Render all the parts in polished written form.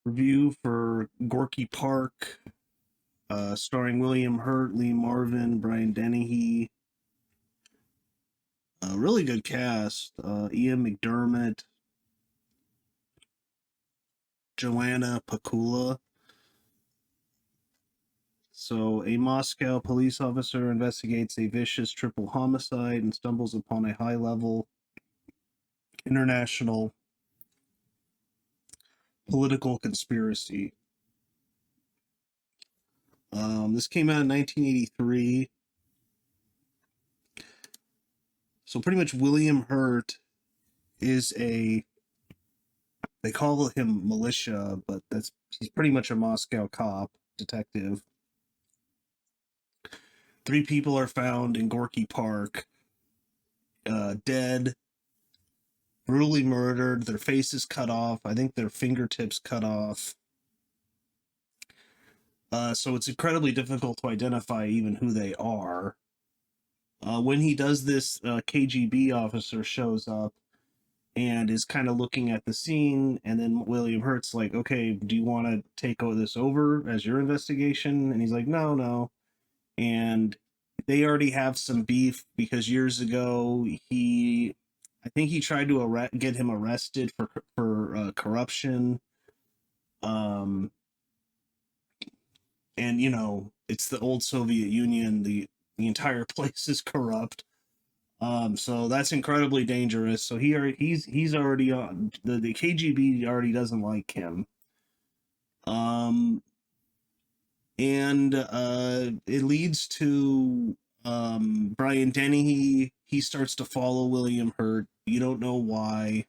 review for Gorky Park, starring William Hurt, Lee Marvin, Brian Dennehy. Really good cast. Ian McDermott, Joanna Pakula. So, a Moscow police officer investigates a vicious triple homicide and stumbles upon a high level international political conspiracy. This came out in 1983. So, pretty much, William Hurt is they call him militia, but he's pretty much a Moscow cop, detective. 3 people are found in Gorky Park, dead, brutally murdered, their faces cut off, I think their fingertips cut off. So it's incredibly difficult to identify even who they are. When he does this, KGB officer shows up and is kind of looking at the scene, and then William Hurt's like, okay, do you want to take this over as your investigation? And he's like, no. And they already have some beef because years ago I think he tried to get him arrested for corruption. And it's the old Soviet Union. The entire place is corrupt. So that's incredibly dangerous. So he's already on the KGB already doesn't like him. And it leads to Brian Dennehy. He starts to follow William Hurt. You don't know why.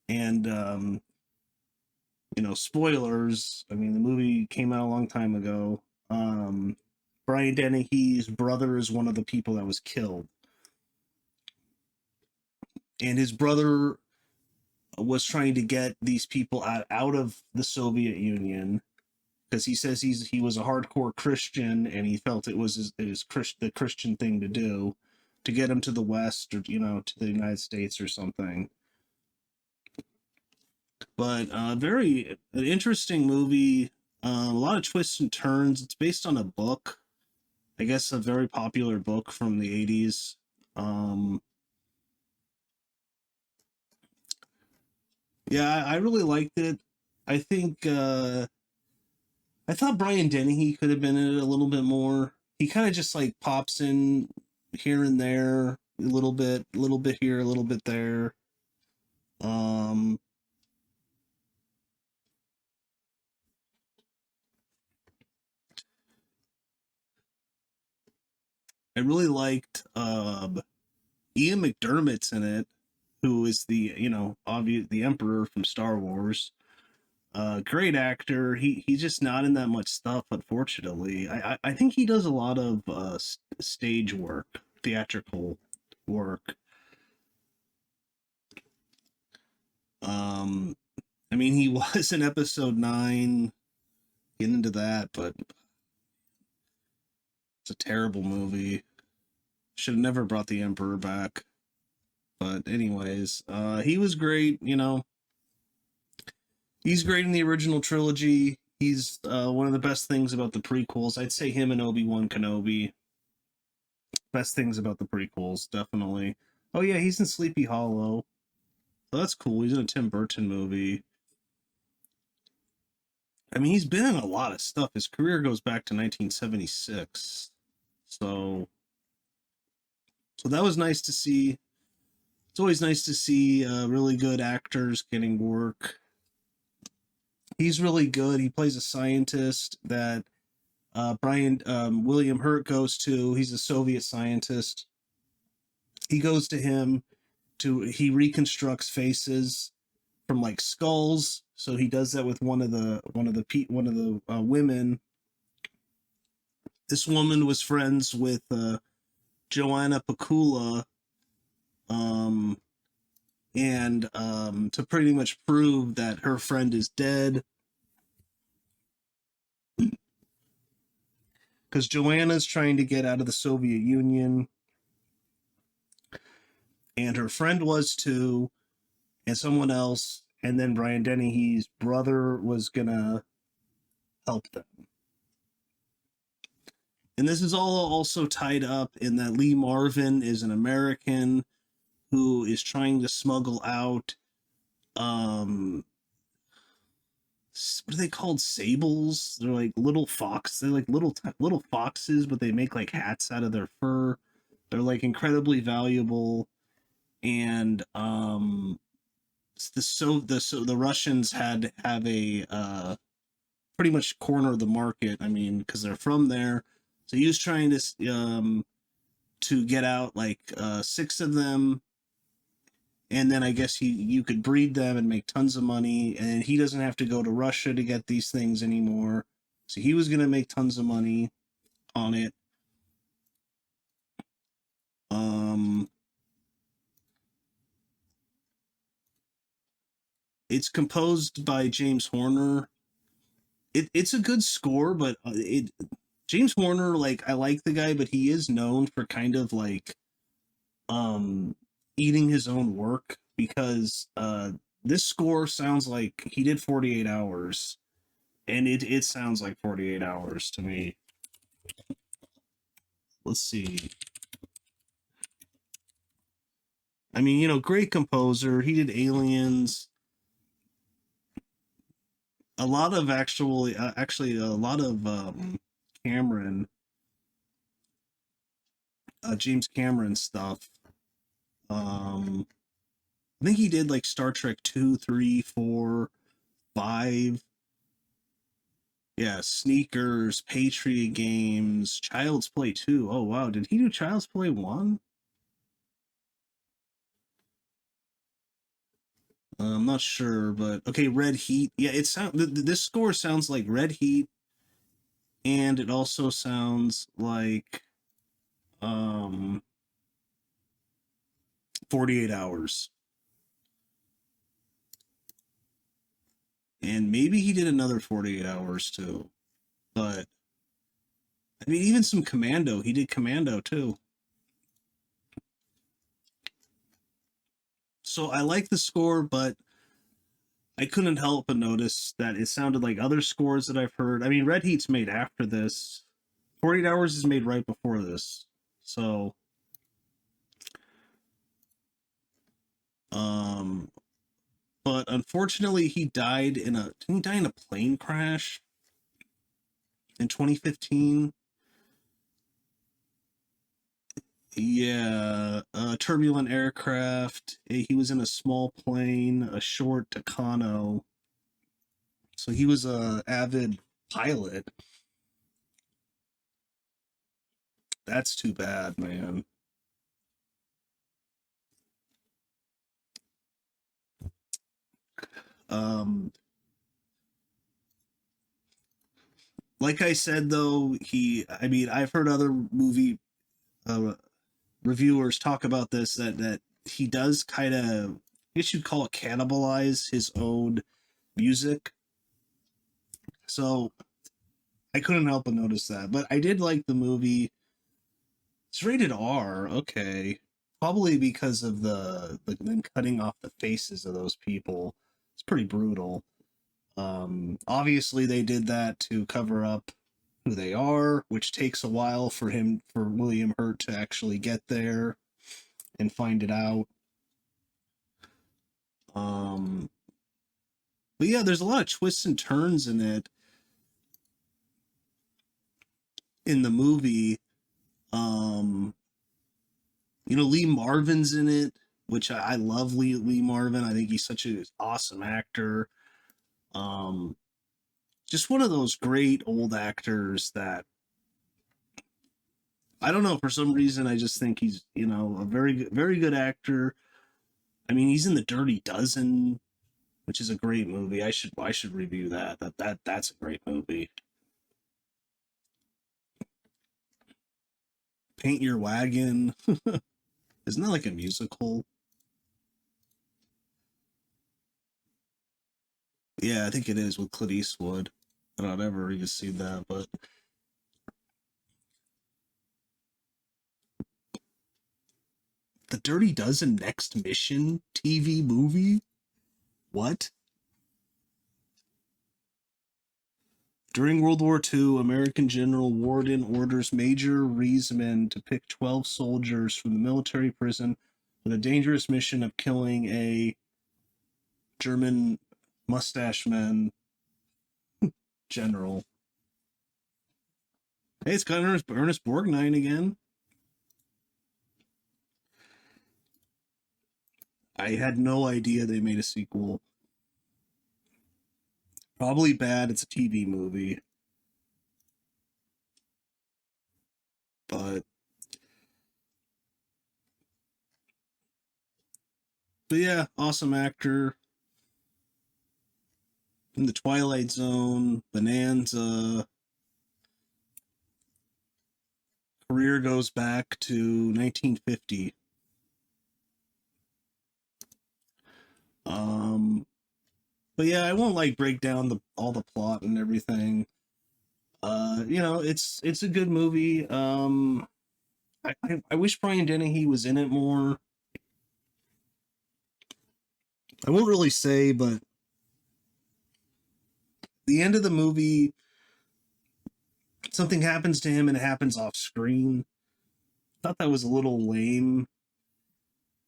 And spoilers. I mean, the movie came out a long time ago. Brian Dennehy's brother is one of the people that was killed. And his brother was trying to get these people out of the Soviet Union because he says he was a hardcore Christian and he felt it was the Christian thing to do to get him to the West or, to the United States or something. But very an interesting movie. A lot of twists and turns. It's based on a book. I guess a very popular book from the 80s. Yeah, I really liked it. I think I thought Brian Dennehy could have been in it a little bit more. He kind of just like pops in here and there, a little bit here, a little bit there. I really liked Ian McDermott's in it, who is the obvious the Emperor from Star Wars. Great actor. He's just not in that much stuff, unfortunately. I think he does a lot of stage work, theatrical work. Um, I mean, he was in Episode 9. Get into that, but it's a terrible movie. Should have never brought the Emperor back. But anyways, he was great. He's great in the original trilogy. He's one of the best things about the prequels. I'd say him and Obi-Wan Kenobi. Best things about the prequels, definitely. Oh yeah, he's in Sleepy Hollow. Oh, that's cool. He's in a Tim Burton movie. I mean, he's been in a lot of stuff. His career goes back to 1976. So that was nice to see. It's always nice to see really good actors getting work. He's really good. He plays a scientist that William Hurt goes to. He's a Soviet scientist. He goes to him he reconstructs faces from like skulls. So he does that with one of the women. This woman was friends with Joanna Pakula, and to pretty much prove that her friend is dead. Because Joanna's trying to get out of the Soviet Union, and her friend was too, and someone else, and then Brian Dennehy's brother was gonna help them. And this is all also tied up in that Lee Marvin is an American who is trying to smuggle out what are they called? Sables? They're like little fox. They're like little foxes, but they make like hats out of their fur. They're like incredibly valuable, and the Russians had to have a pretty much corner the market. I mean, because they're from there. So he was trying to get out like 6 of them, and then I guess you could breed them and make tons of money, and he doesn't have to go to Russia to get these things anymore. So he was gonna make tons of money on it. It's composed by James Horner. It's a good score, but James Horner, like, I like the guy, but he is known for kind of like eating his own work, because this score sounds like he did 48 hours, and it sounds like 48 hours to me. Let's see. I mean, great composer. He did Aliens. A lot of actually a lot of Cameron, James Cameron stuff. I think he did like Star Trek 2, 3, 4, 5. Yeah, Sneakers, Patriot Games, Child's Play 2. Oh wow, did he do Child's Play 1? I'm not sure, but okay, Red Heat. Yeah, this score sounds like Red Heat, and it also sounds like um 48 hours. And maybe he did another 48 hours too. But I mean, even some Commando. He did Commando too. So I like the score, but I couldn't help but notice that it sounded like other scores that I've heard. I mean, Red Heat's made after this. 48 Hours is made right before this. So but unfortunately he died in a didn't he die in a plane crash in 2015? Yeah, turbulent aircraft. He was in a small plane, a short Tucano. So he was a avid pilot. That's too bad, man. Um, like I said, though, I mean, I've heard other movie uh, reviewers talk about this, that he does kind of, I guess you'd call it, cannibalize his own music. So I couldn't help but notice that. But I did like the movie. It's rated R, okay. Probably because of them cutting off the faces of those people. It's pretty brutal. Obviously they did that to cover up who they are, which takes a while for William Hurt to actually get there and find it out. Um, but yeah, there's a lot of twists and turns in the movie. Um, Lee Marvin's in it, which I love Lee Marvin. I think he's such an awesome actor. Um, just one of those great old actors that I don't know, for some reason I just think he's a very good actor. I mean, he's in The Dirty Dozen, which is a great movie. I should review that. That's a great movie. Paint Your Wagon. Isn't that like a musical? Yeah, I think it is, with Clint Eastwood. I don't ever even seen that, but The Dirty Dozen Next Mission TV movie? What? During World War II, American General Worden orders Major Reisman to pick 12 soldiers from the military prison for the dangerous mission of killing a German mustache man general. Hey, it's got Ernest Borgnine again. I had no idea they made a sequel. Probably bad. It's a TV movie. But yeah, awesome actor. In the Twilight Zone, Bonanza. Career goes back to 1950. But yeah, I won't like break down all the plot and everything. It's a good movie. I wish Brian Dennehy was in it more. I won't really say, but the end of the movie, something happens to him and it happens off screen. I thought that was a little lame.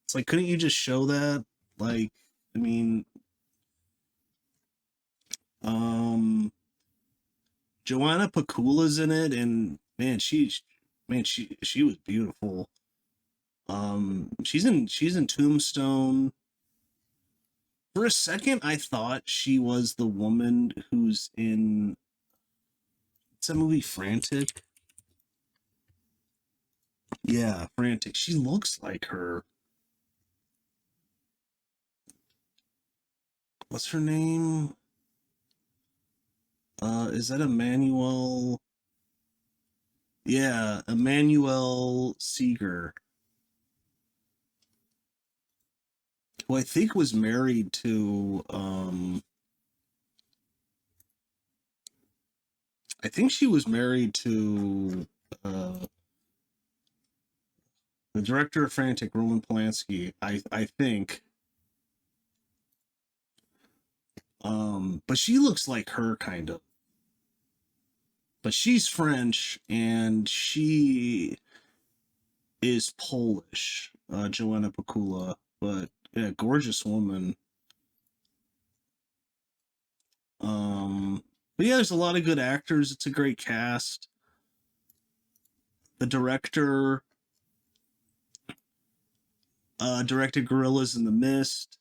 It's like, couldn't you just show that? Like, I mean, Joanna Pakula's in it, and man, she was beautiful. She's in Tombstone. For a second, I thought she was the woman who's in. It's a movie, Frantic. Yeah, Frantic. She looks like her. What's her name? Is that Emmanuel? Yeah, Emmanuel Seeger, who I think was married to I think she was married to the director of Frantic, Roman Polanski. I think. But she looks like her kind of. But she's French and she is Polish, Joanna Pakula. But yeah, gorgeous woman. But yeah, there's a lot of good actors. It's a great cast. The director directed Gorillas in the Mist.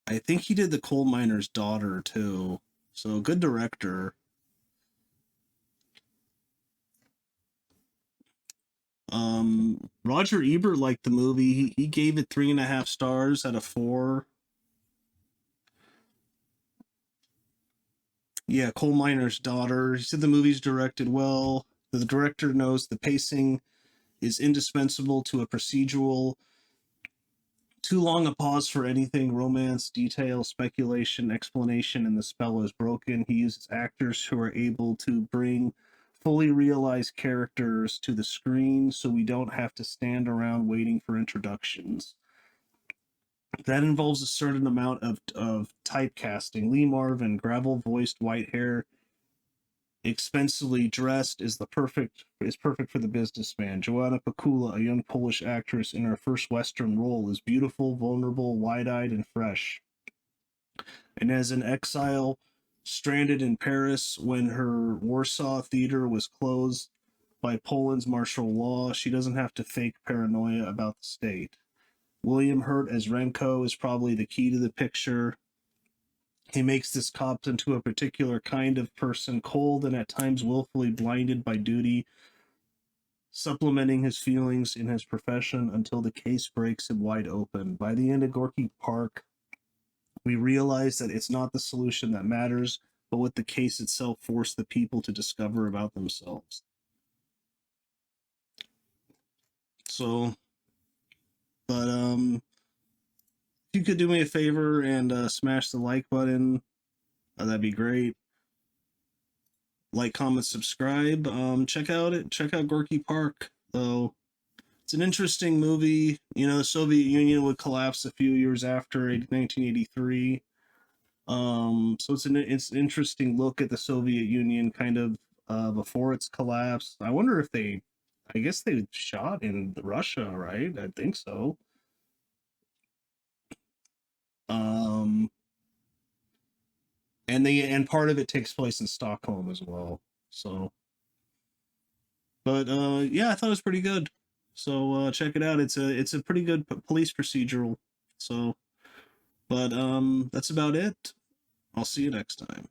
I think he did The Coal Miner's Daughter too. So good director. Roger Ebert liked the movie. He gave it 3.5 stars out of 4. Yeah, Coal Miner's Daughter. He said the movie's directed well. The director knows the pacing is indispensable to a procedural. Too long a pause for anything, romance, detail, speculation, explanation, and the spell is broken. He uses actors who are able to bring fully realized characters to the screen so we don't have to stand around waiting for introductions. That involves a certain amount of typecasting. Lee Marvin, gravel voiced, white hair, expensively dressed, is perfect for the businessman. Joanna Pakula, a young Polish actress in her first Western role, is beautiful, vulnerable, wide-eyed, and fresh. And as an exile, stranded in Paris when her Warsaw theater was closed by Poland's martial law, she doesn't have to fake paranoia about the state. William Hurt as Renko is probably the key to the picture. He makes this cop into a particular kind of person, cold and at times willfully blinded by duty, supplementing his feelings in his profession until the case breaks him wide open. By the end of Gorky Park, we realize that it's not the solution that matters, but what the case itself forced the people to discover about themselves. So, but if you could do me a favor and smash the like button, that'd be great. Like, comment, subscribe. Check out Gorky Park, though. It's an interesting movie. You know, the Soviet Union would collapse a few years after 1983. So it's an interesting look at the Soviet Union kind of before its collapse. I wonder if they, I guess they shot in Russia, right? I think so. Um, and part of it takes place in Stockholm as well. So, but yeah, I thought it was pretty good. So check it out. It's a pretty good police procedural. So, but that's about it. I'll see you next time.